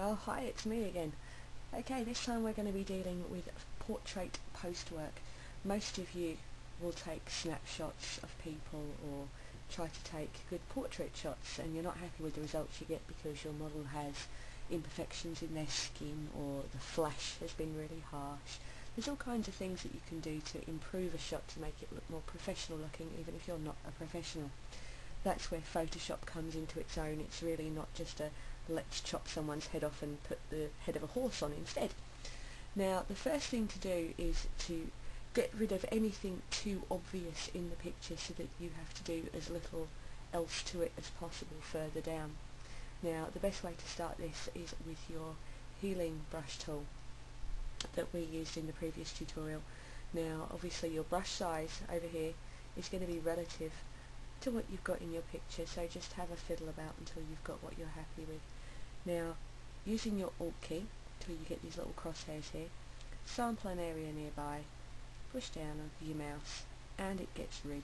Oh hi, it's me again. Okay, this time we're going to be dealing with portrait postwork. Most of you will take snapshots of people or try to take good portrait shots, and you're not happy with the results you get because your model has imperfections in their skin or the flash has been really harsh. There's all kinds of things that you can do to improve a shot to make it look more professional looking, even if you're not a professional. That's where Photoshop comes into its own. It's really not just a let's chop someone's head off and put the head of a horse on instead. Now the first thing to do is to get rid of anything too obvious in the picture so that you have to do as little else to it as possible further down. Now the best way to start this is with your healing brush tool that we used in the previous tutorial. Now obviously your brush size over here is going to be relative to what you've got in your picture, so just have a fiddle about until you've got what you're happy with. Now, using your Alt key until you get these little crosshairs here, sample an area nearby, push down onto your mouse, and it gets rid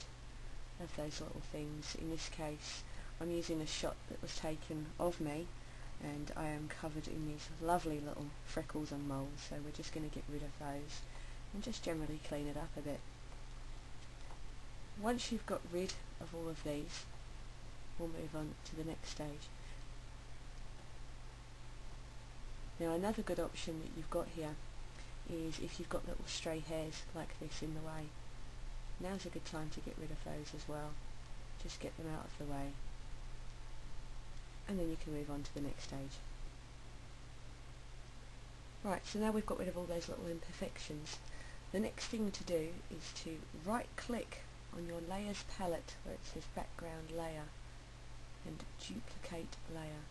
of those little things. In this case, I'm using a shot that was taken of me, and I am covered in these lovely little freckles and moles, so we're just going to get rid of those and just generally clean it up a bit. Once you've got rid of all of these, we'll move on to the next stage. Now another good option that you've got here is if you've got little stray hairs like this in the way. Now's a good time to get rid of those as well. Just get them out of the way, and then you can move on to the next stage. Right, so now we've got rid of all those little imperfections. The next thing to do is to right click on your layers palette where it says background layer and duplicate layer.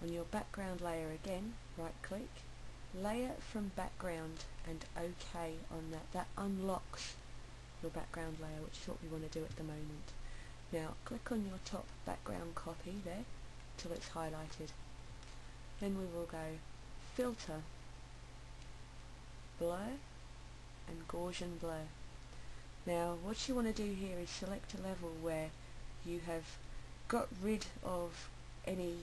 On your background layer again, right click, layer from background and OK on that. That unlocks your background layer, which is what we want to do at the moment. Now click on your top background copy there till it's highlighted. Then we will go filter, blur and Gaussian blur. Now what you want to do here is select a level where you have got rid of any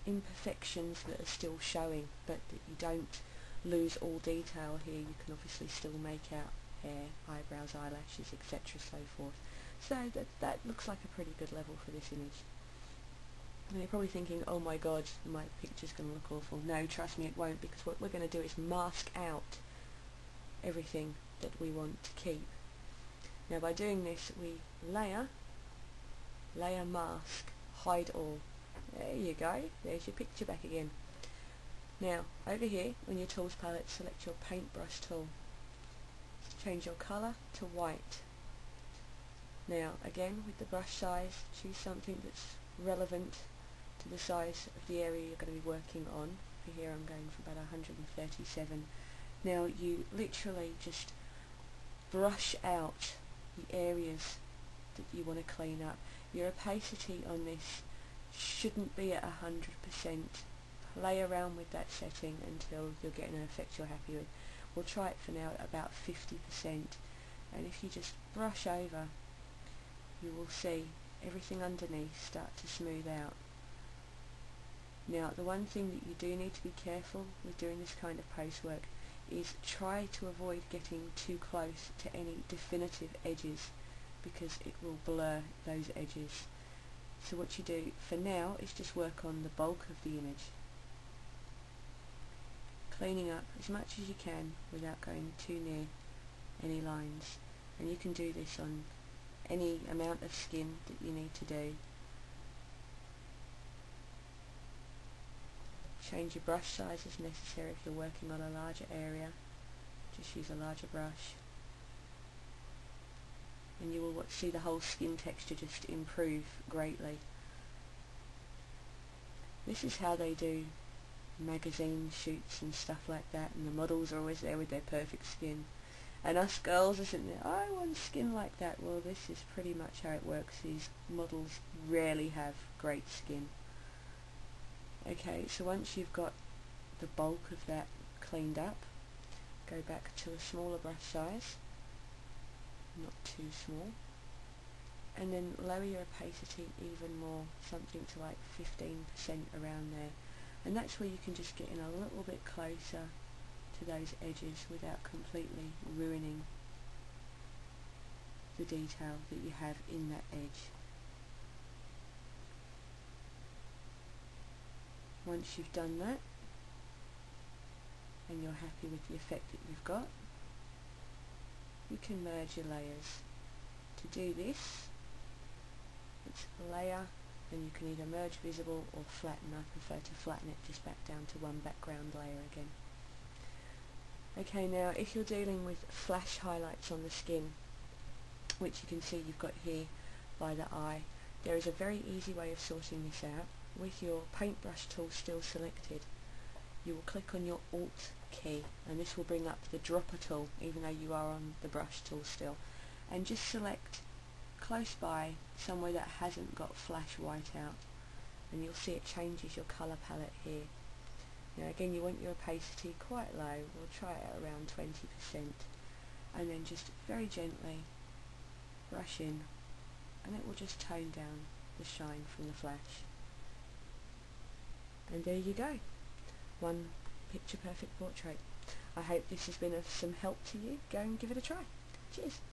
imperfections that are still showing, but that you don't lose all detail here. You can obviously still make out hair, eyebrows, eyelashes, etc. so forth. So that looks like a pretty good level for this image. And you're probably thinking, oh my god, my picture's going to look awful. No, trust me, it won't, because what we're going to do is mask out everything that we want to keep. Now by doing this, we layer, mask, hide all. There you go, there's your picture back again. Now over here on your tools palette, select your paintbrush tool. Change your colour to white. Now again, with the brush size, choose something that's relevant to the size of the area you're going to be working on. For here I'm going for about 137. Now you literally just brush out the areas that you want to clean up. Your opacity on this shouldn't be at 100%. Play around with that setting until you're getting an effect you're happy with. We'll try it for now at about 50%, and if you just brush over, you will see everything underneath start to smooth out. Now the one thing that you do need to be careful with doing this kind of postwork is try to avoid getting too close to any definitive edges, because it will blur those edges. So what you do for now is just work on the bulk of the image, cleaning up as much as you can without going too near any lines. And you can do this on any amount of skin that you need to do. Change your brush size as necessary if you're working on a larger area. Just use a larger brush, and you will see the whole skin texture just improve greatly. This is how they do magazine shoots and stuff like that, and the models are always there with their perfect skin, and us girls are sitting there, I want skin like that. Well, this is pretty much how it works. These models rarely have great skin. Okay, so once you've got the bulk of that cleaned up, go back to a smaller brush size, not too small, and then lower your opacity even more, something to like 15% around there, and that's where you can just get in a little bit closer to those edges without completely ruining the detail that you have in that edge. Once you've done that and you're happy with the effect that you've got, you can merge your layers. To do this, it's layer, and you can either merge visible or flatten. I prefer to flatten it just back down to one background layer again. Okay, now if you're dealing with flash highlights on the skin, which you can see you've got here by the eye, there is a very easy way of sorting this out. With your paintbrush tool still selected, you will click on your Alt key, and this will bring up the dropper tool even though you are on the brush tool still, and just select close by somewhere that hasn't got flash whiteout, and you'll see it changes your colour palette here. Now again, you want your opacity quite low. We'll try it at around 20%, and then just very gently brush in, and it will just tone down the shine from the flash. And there you go, one picture perfect portrait. I hope this has been of some help to you. Go and give it a try. Cheers.